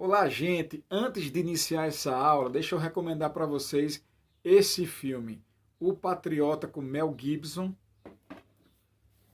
Olá, gente! Antes de iniciar essa aula, deixa eu recomendar para vocês esse filme, O Patriota, com Mel Gibson.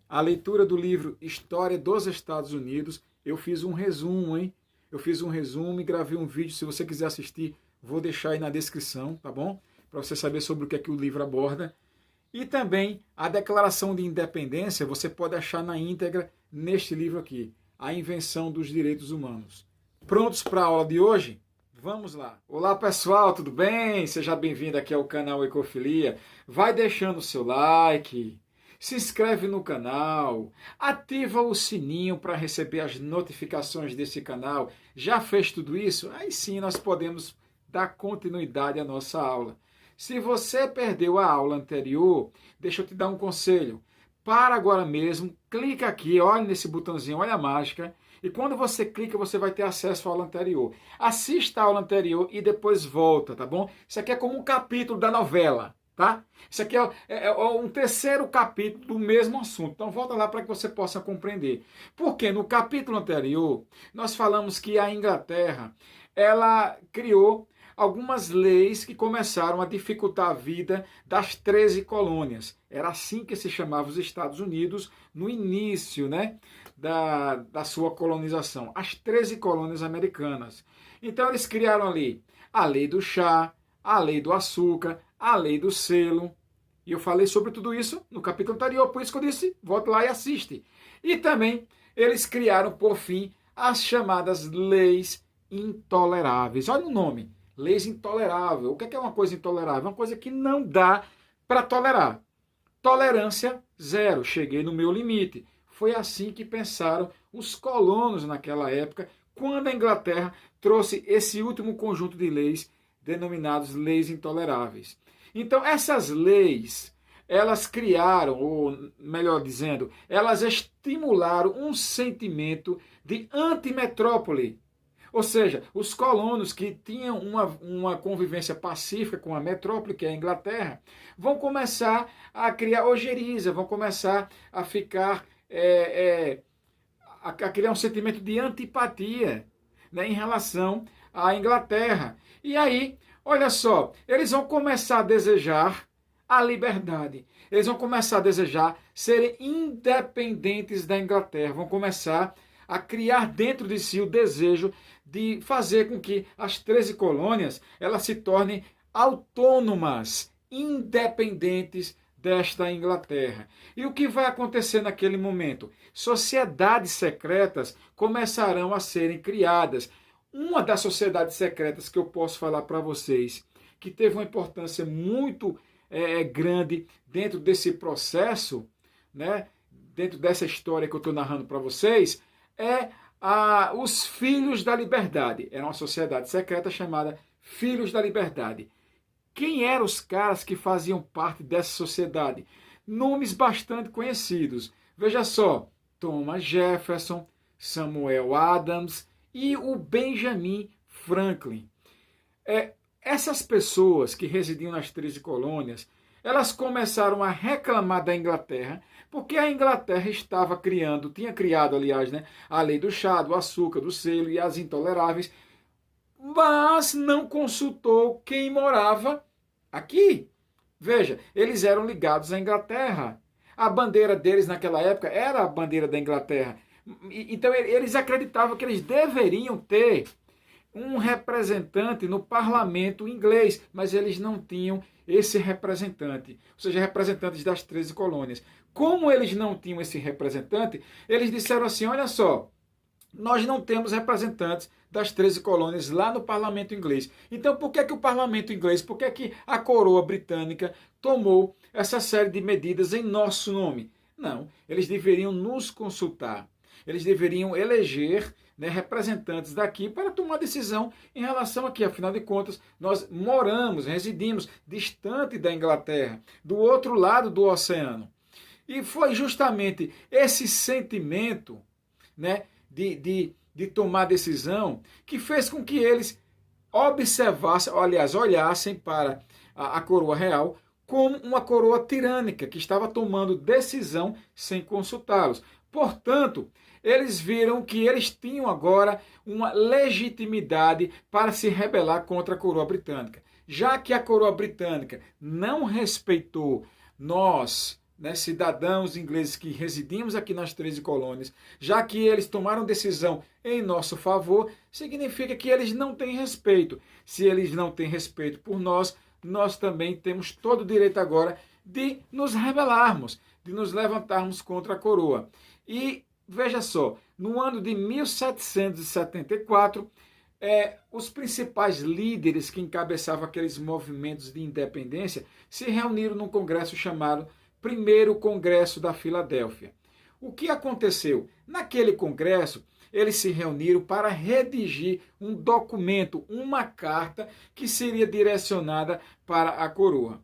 A leitura do livro História dos Estados Unidos. Eu fiz um resumo, hein? Eu fiz um resumo e gravei um vídeo. Se você quiser assistir, vou deixar aí na descrição, tá bom? Para você saber sobre o que é que o livro aborda. E também a Declaração de Independência você pode achar na íntegra neste livro aqui, A Invenção dos Direitos Humanos. Prontos para a aula de hoje? Vamos lá! Olá pessoal, tudo bem? Seja bem-vindo aqui ao canal Ecofilia. Vai deixando o seu like, se inscreve no canal, ativa o sininho para receber as notificações desse canal. Já fez tudo isso? Aí sim nós podemos dar continuidade à nossa aula. Se você perdeu a aula anterior, deixa eu te dar um conselho. Para agora mesmo, clica aqui, olha nesse botãozinho, olha a mágica. E quando você clica, você vai ter acesso à aula anterior. Assista a aula anterior e depois volta, tá bom? Isso aqui é como um capítulo da novela, tá? Isso aqui é um terceiro capítulo do mesmo assunto. Então volta lá para que você possa compreender. Porque no capítulo anterior, nós falamos que a Inglaterra, ela criou algumas leis que começaram a dificultar a vida das 13 colônias. Era assim que se chamava os Estados Unidos no início, né, da sua colonização. As 13 colônias americanas. Então eles criaram ali a lei do chá, a lei do açúcar, a lei do selo. E eu falei sobre tudo isso no capítulo anterior, por isso que eu disse, volte lá e assiste. E também eles criaram, por fim, as chamadas leis intoleráveis. Olha o nome. Leis intoleráveis. O que é uma coisa intolerável? Uma coisa que não dá para tolerar. Tolerância zero. Cheguei no meu limite. Foi assim que pensaram os colonos naquela época, quando a Inglaterra trouxe esse último conjunto de leis, denominados leis intoleráveis. Então, essas leis, elas criaram, ou melhor dizendo, elas estimularam um sentimento de antimetrópole. Ou seja, os colonos que tinham uma convivência pacífica com a metrópole, que é a Inglaterra, vão começar a criar ojeriza, vão começar a ficar, a criar um sentimento de antipatia, né, em relação à Inglaterra. E aí, olha só, eles vão começar a desejar a liberdade. Eles vão começar a desejar serem independentes da Inglaterra, vão começar a criar dentro de si o desejo de fazer com que as 13 colônias elas se tornem autônomas, independentes desta Inglaterra. E o que vai acontecer naquele momento? Sociedades secretas começarão a serem criadas. Uma das sociedades secretas que eu posso falar para vocês, que teve uma importância muito grande dentro desse processo, né, dentro dessa história que eu estou narrando para vocês, os Filhos da Liberdade. Era uma sociedade secreta chamada Filhos da Liberdade. Quem eram os caras que faziam parte dessa sociedade? Nomes bastante conhecidos. Veja só, Thomas Jefferson, Samuel Adams e o Benjamin Franklin. Essas pessoas que residiam nas 13 colônias, elas começaram a reclamar da Inglaterra, porque a Inglaterra tinha criado, aliás, né, a lei do chá, do açúcar, do selo e as intoleráveis, mas não consultou quem morava aqui. Veja, eles eram ligados à Inglaterra. A bandeira deles naquela época era a bandeira da Inglaterra. Então eles acreditavam que eles deveriam ter um representante no parlamento inglês, mas eles não tinham esse representante, ou seja, representantes das 13 colônias. Como eles não tinham esse representante, eles disseram assim, olha só, nós não temos representantes das 13 colônias lá no parlamento inglês. Então por que o parlamento inglês, por que a coroa britânica tomou essa série de medidas em nosso nome? Não, eles deveriam nos consultar. Eles deveriam eleger, né, representantes daqui para tomar decisão em relação aqui. Afinal de contas, nós residimos distante da Inglaterra, do outro lado do oceano. E foi justamente esse sentimento, né, de tomar decisão que fez com que eles observassem, aliás, olhassem para a coroa real como uma coroa tirânica que estava tomando decisão sem consultá-los. Portanto, eles viram que eles tinham agora uma legitimidade para se rebelar contra a coroa britânica. Já que a coroa britânica não respeitou nós, né, cidadãos ingleses que residimos aqui nas 13 colônias, já que eles tomaram decisão em nosso favor, significa que eles não têm respeito. Se eles não têm respeito por nós, nós também temos todo o direito agora de nos rebelarmos, de nos levantarmos contra a coroa. E veja só, no ano de 1774, os principais líderes que encabeçavam aqueles movimentos de independência se reuniram num congresso chamado Primeiro Congresso da Filadélfia. O que aconteceu? Naquele congresso, eles se reuniram para redigir um documento, uma carta que seria direcionada para a coroa.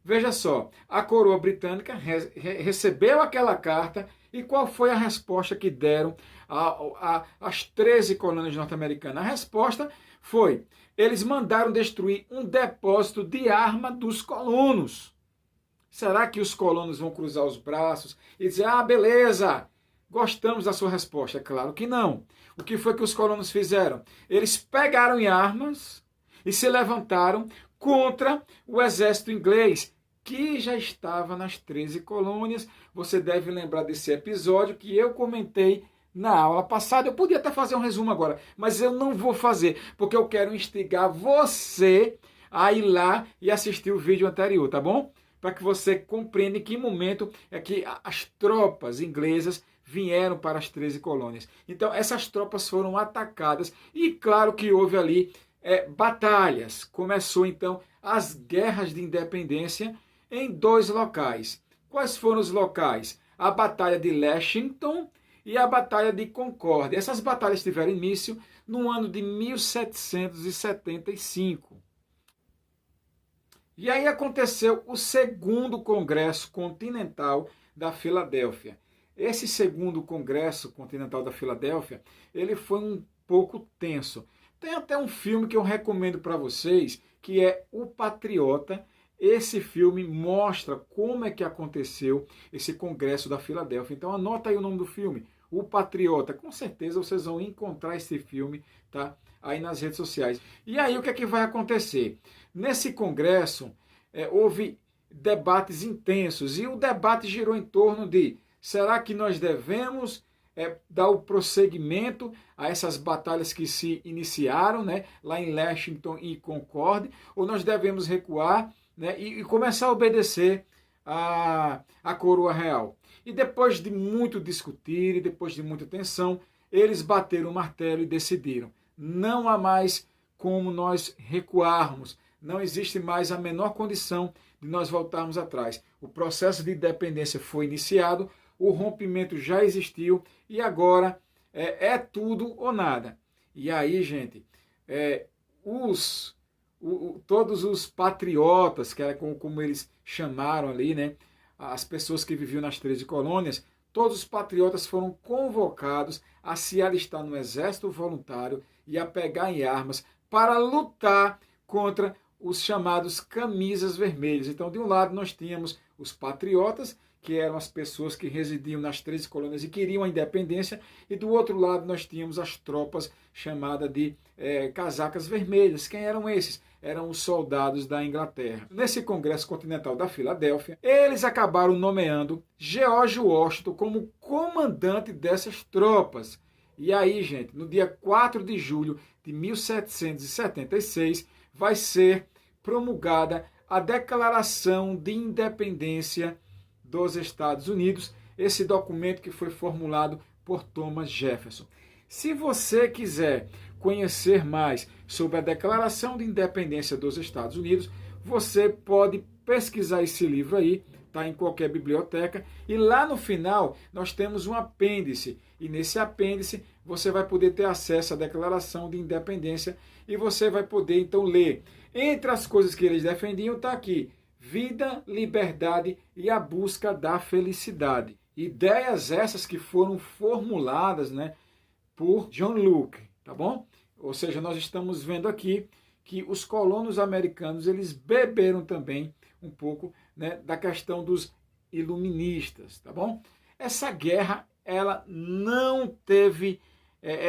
Veja só, a coroa britânica recebeu aquela carta e qual foi a resposta que deram às 13 colônias norte-americanas? A resposta foi, eles mandaram destruir um depósito de arma dos colonos. Será que os colonos vão cruzar os braços e dizer, beleza, gostamos da sua resposta? Claro que não. O que foi que os colonos fizeram? Eles pegaram em armas e se levantaram contra o exército inglês, que já estava nas 13 colônias. Você deve lembrar desse episódio que eu comentei na aula passada. Eu podia até fazer um resumo agora, mas eu não vou fazer, porque eu quero instigar você a ir lá e assistir o vídeo anterior, tá bom? Para que você compreenda em que momento é que as tropas inglesas vieram para as 13 colônias. Então, essas tropas foram atacadas e claro que houve ali batalhas. Começou, então, as guerras de independência em 2 locais. Quais foram os locais? A Batalha de Lexington e a Batalha de Concórdia. Essas batalhas tiveram início no ano de 1775. E aí aconteceu o segundo Congresso Continental da Filadélfia. Esse segundo Congresso Continental da Filadélfia, ele foi um pouco tenso. Tem até um filme que eu recomendo para vocês, que é O Patriota. Esse filme mostra como é que aconteceu esse Congresso da Filadélfia. Então anota aí o nome do filme, O Patriota. Com certeza vocês vão encontrar esse filme, tá? Aí nas redes sociais. E aí o que é que vai acontecer? Nesse congresso houve debates intensos e o debate girou em torno de será que nós devemos dar o prosseguimento a essas batalhas que se iniciaram, né, lá em Lexington e Concórdia, ou nós devemos recuar, né, e começar a obedecer a coroa real. E depois de muito discutir e depois de muita tensão, eles bateram o martelo e decidiram. Não há mais como nós recuarmos. Não existe mais a menor condição de nós voltarmos atrás. O processo de independência foi iniciado, o rompimento já existiu e agora é tudo ou nada. E aí, gente, todos os patriotas, que era como eles chamaram ali, né, as pessoas que viviam nas 13 colônias, todos os patriotas foram convocados a se alistar no exército voluntário e a pegar em armas para lutar contra os chamados camisas vermelhas. Então, de um lado, nós tínhamos os patriotas, que eram as pessoas que residiam nas 13 colônias e queriam a independência, e do outro lado nós tínhamos as tropas chamadas de casacas vermelhas. Quem eram esses? Eram os soldados da Inglaterra. Nesse Congresso Continental da Filadélfia, eles acabaram nomeando George Washington como comandante dessas tropas. E aí, gente, no dia 4 de julho de 1776, vai ser promulgada a Declaração de Independência dos Estados Unidos, esse documento que foi formulado por Thomas Jefferson. Se você quiser conhecer mais sobre a Declaração de Independência dos Estados Unidos, você pode pesquisar esse livro aí, tá em qualquer biblioteca, e lá no final nós temos um apêndice, e nesse apêndice você vai poder ter acesso à Declaração de Independência e você vai poder então ler. Entre as coisas que eles defendiam está aqui: vida, liberdade e a busca da felicidade. Ideias essas que foram formuladas, né, por John Locke, tá bom? Ou seja, nós estamos vendo aqui que os colonos americanos, eles beberam também um pouco, né, da questão dos iluministas, tá bom? Essa guerra ela não teve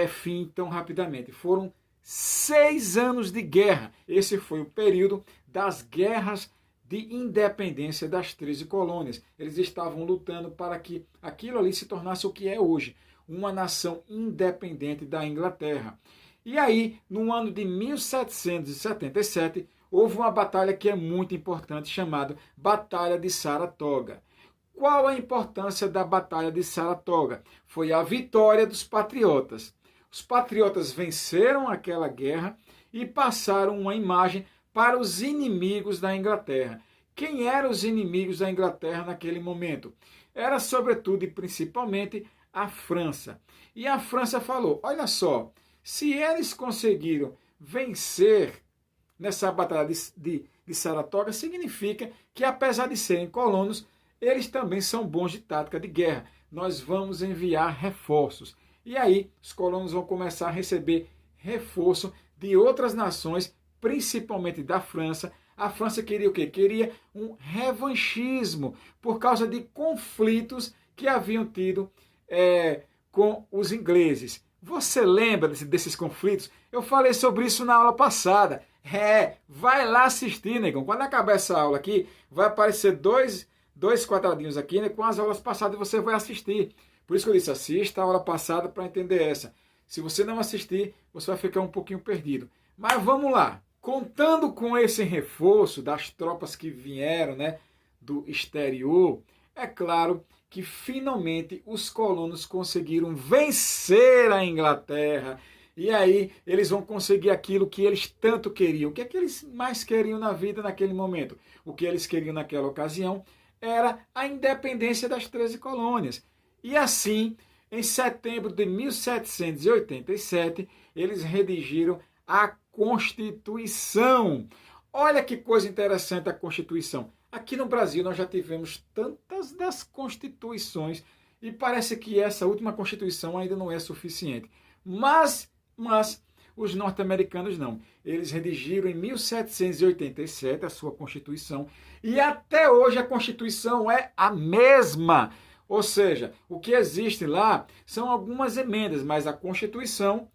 fim tão rapidamente. Foram 6 anos de guerra. Esse foi o período das guerras de independência das 13 colônias. Eles estavam lutando para que aquilo ali se tornasse o que é hoje, uma nação independente da Inglaterra. E aí, no ano de 1777, houve uma batalha que é muito importante, chamada Batalha de Saratoga. Qual a importância da Batalha de Saratoga? Foi a vitória dos patriotas. Os patriotas venceram aquela guerra e passaram uma imagem para os inimigos da Inglaterra. Quem eram os inimigos da Inglaterra naquele momento? Era sobretudo e principalmente a França. E a França falou, olha só, se eles conseguiram vencer nessa batalha de Saratoga, significa que apesar de serem colonos, eles também são bons de tática de guerra. Nós vamos enviar reforços. E aí os colonos vão começar a receber reforço de outras nações, principalmente da França. A França queria o quê? Queria um revanchismo por causa de conflitos que haviam tido com os ingleses. Você lembra desses conflitos? Eu falei sobre isso na aula passada. Vai lá assistir, negão. Quando acabar essa aula aqui, vai aparecer dois quadradinhos aqui, né, com as aulas passadas, e você vai assistir. Por isso que eu disse, assista a aula passada para entender essa. Se você não assistir, você vai ficar um pouquinho perdido. Mas vamos lá. Contando com esse reforço das tropas que vieram, né, do exterior, é claro que finalmente os colonos conseguiram vencer a Inglaterra. E aí eles vão conseguir aquilo que eles tanto queriam. O que é que eles mais queriam na vida naquele momento? O que eles queriam naquela ocasião era a independência das 13 colônias. E assim, em setembro de 1787, eles redigiram a Constituição. Olha que coisa interessante a Constituição. Aqui no Brasil nós já tivemos tantas das constituições e parece que essa última Constituição ainda não é suficiente. Mas os norte-americanos não. Eles redigiram em 1787 a sua Constituição e até hoje a Constituição é a mesma. Ou seja, o que existe lá são algumas emendas, mas a Constituição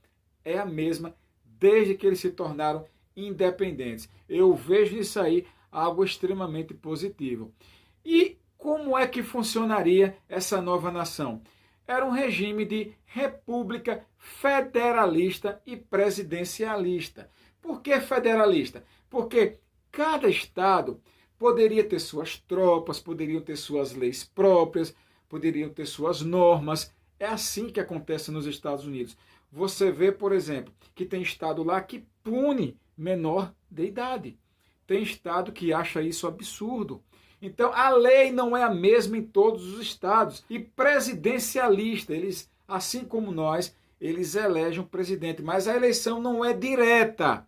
é a mesma desde que eles se tornaram independentes. Eu vejo isso aí algo extremamente positivo. E como é que funcionaria essa nova nação? Era um regime de república federalista e presidencialista. Por que federalista? Porque cada estado poderia ter suas tropas, poderiam ter suas leis próprias, poderiam ter suas normas. É assim que acontece nos Estados Unidos. Você vê, por exemplo, que tem estado lá que pune menor de idade. Tem estado que acha isso absurdo. Então, a lei não é a mesma em todos os estados. E presidencialista, eles, assim como nós, eles elegem um presidente. Mas a eleição não é direta.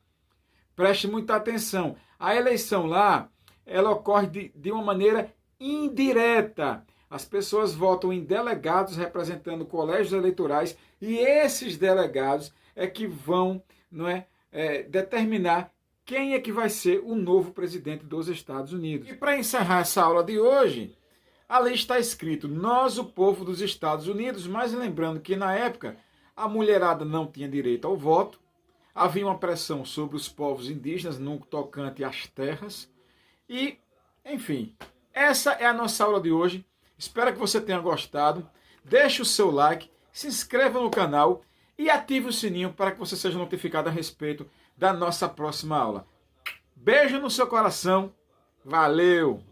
Preste muita atenção. A eleição lá, ela ocorre de uma maneira indireta. As pessoas votam em delegados representando colégios eleitorais e esses delegados é que vão determinar quem é que vai ser o novo presidente dos Estados Unidos. E para encerrar essa aula de hoje, ali está escrito, nós, o povo dos Estados Unidos, mas lembrando que na época a mulherada não tinha direito ao voto, havia uma pressão sobre os povos indígenas no tocante às terras e, enfim, essa é a nossa aula de hoje. Espero que você tenha gostado. Deixe o seu like, se inscreva no canal e ative o sininho para que você seja notificado a respeito da nossa próxima aula. Beijo no seu coração. Valeu!